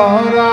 Hare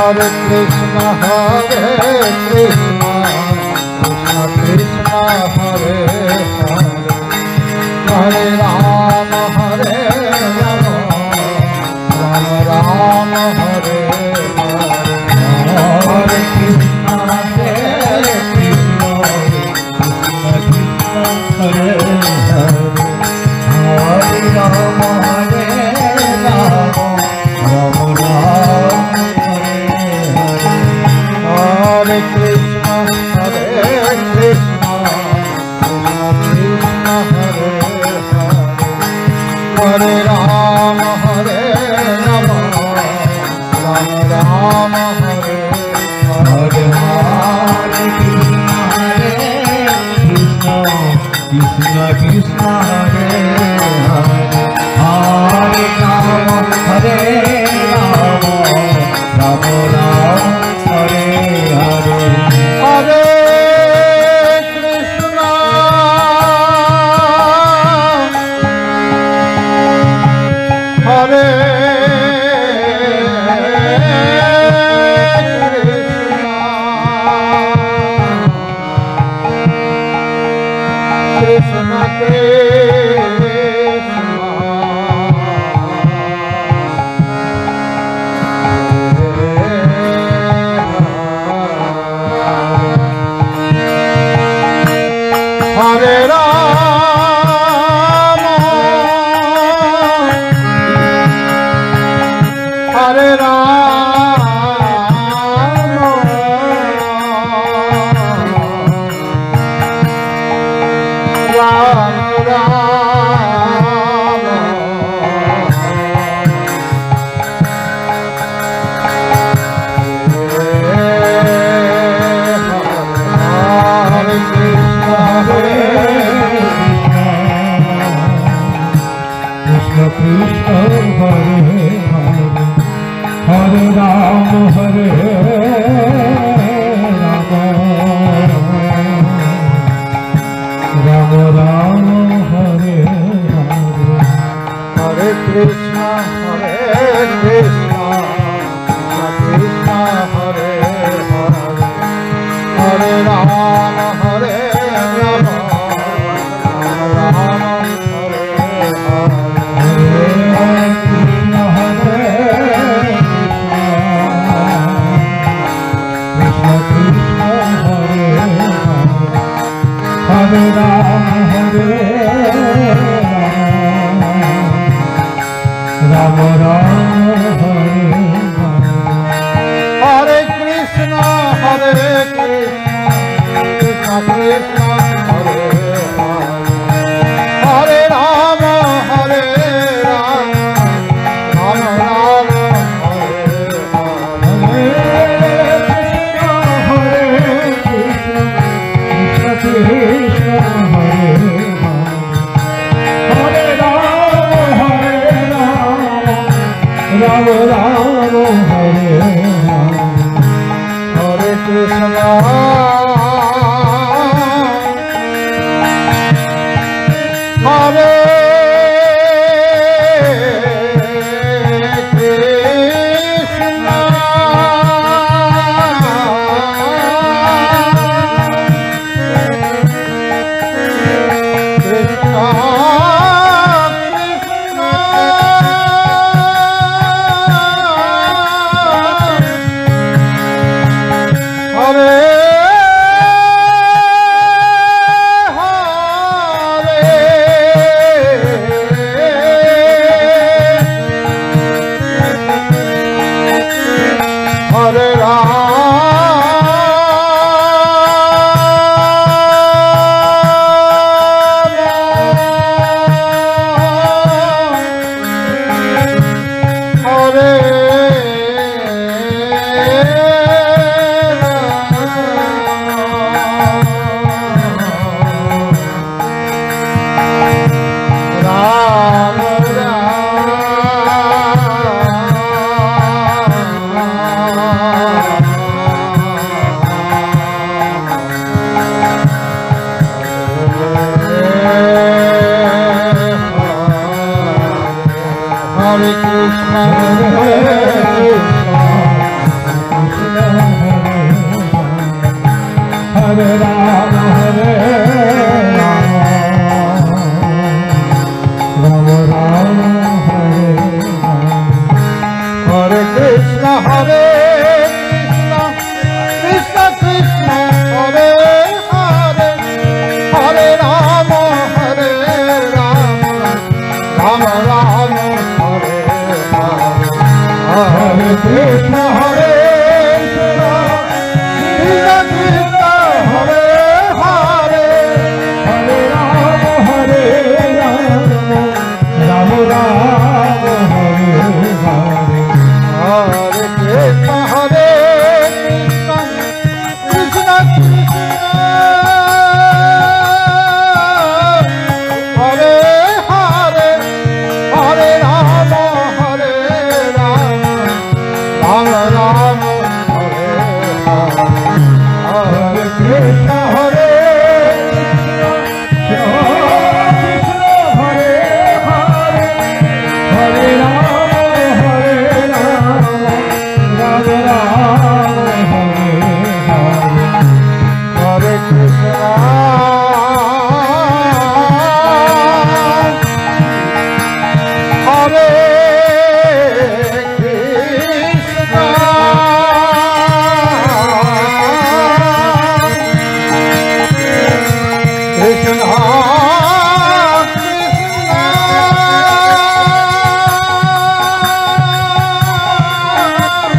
Hare Krishna, Krishna Krishna, Hare Hare, Hare Rama, Hare Rama, Rama Rama, Hare Hare, Hare Krishna, Krishna Krishna, Hare Hare, Hare Rama, Hare Rama, Rama Rama, Hare Krishna, Krishna Krishna, Hare Hare, Hare Rama, Hare Rama, Rama Rama, Hare Hare, Hare Krishna, Krishna Krishna, Hare Hare, Hare Rama, Hare Rama, Rama Rama, Hare Hare, Hare Krishna, Hare Krishna, Hare Rama, Hare Rama, Rama Rama, Hare Krishna, Krishna Krishna, Hare Hare, Hare Rama, Hare Rama, Rama Rama, Hare Hare, Hare Krishna, Krishna Krishna, Hare Hare, Hare Rama, Hare Rama, Rama Rama, Hare Hare, Hare Krishna, Krishna Krishna, Hare Hare, Hare Rama, Hare Rama, Rama Rama, Hare Hare, Hare Krishna, Krishna Krishna, Hare Hare, Hare Rama, Hare Rama, Rama Rama, Hare Hare, Hare Krishna, Krishna Krishna, Hare Hare, Hare Rama, Hare Rama, Rama Rama, Hare Hare, Hare Krishna, Hare Krishna, Krishna Hare Krishna, Hare Krishna, Krishna Krishna, Hare Hare, Hare Rama, Hare Rama, Rama Rama, Hare Hare, Hare Krishna, Hare Krishna, Krishna Krishna, Hare Hare, Hare Rama, Hare Rama, Rama Rama, Hare Hare, Hare Krishna, Hare Krishna, Krishna Krishna, Hare Hare, Hare Rama, Hare Rama, Rama Rama, Hare Hare, Hare Krishna, Hare Krishna, Hare Hare, Hare Rama, Hare Rama, Rama Rama, Hare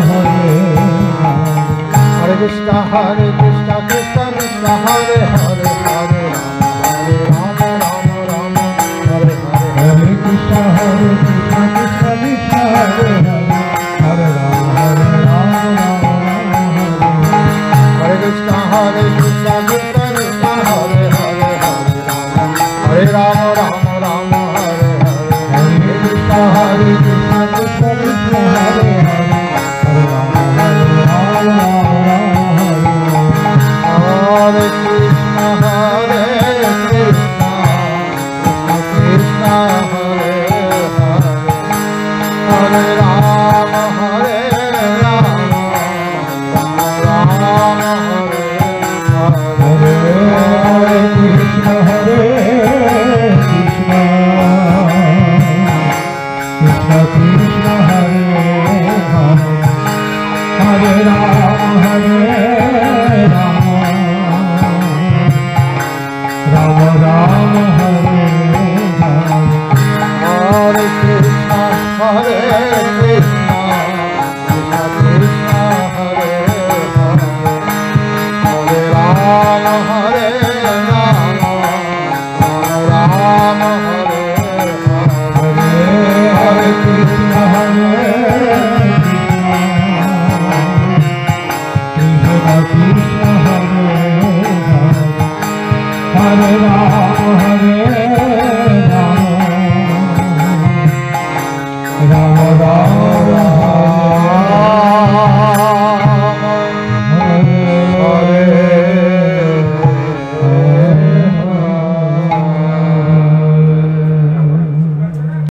Hare, Hare Krishna, Hare Krishna, Krishna Hare Hare Ram Hare Krishna, Hare Hare Rama, Hare Rama, Rama Rama, Hare Hare Krishna, Hare Krishna, Krishna Krishna, Hare Hare, Hare Rama, Rama Rama, Hare Hare, Hare Krishna, Hare Krishna, Krishna Krishna, Hare Hare, Hare Rama, Rama Rama, Hare Krishna, Hare Krishna, Krishna Krishna, Hare Hare, Hare Rama, Rama Rama, Hare Hare, Hare Krishna, Hare Krishna, Krishna Krishna, Hare Hare, Hare Rama, Rama Rama, Hare Krishna, Hare Krishna, Krishna Krishna, Hare Hare, Hare Rama, Hare Rama, Rama Rama, Hare Hare, Hare Krishna, Hare Krishna, Krishna Krishna, Hare Hare, Hare Rama, Hare Rama, Rama Rama, Hare Hare, Hare Krishna, Hare Krishna, Krishna Krishna, Hare Hare, Hare Rama, Hare Rama, Rama Rama, Hare Hare, Hare Krishna, Hare Krishna, Krishna Krishna, Hare Hare, Hare Rama, Hare Rama, Rama Rama,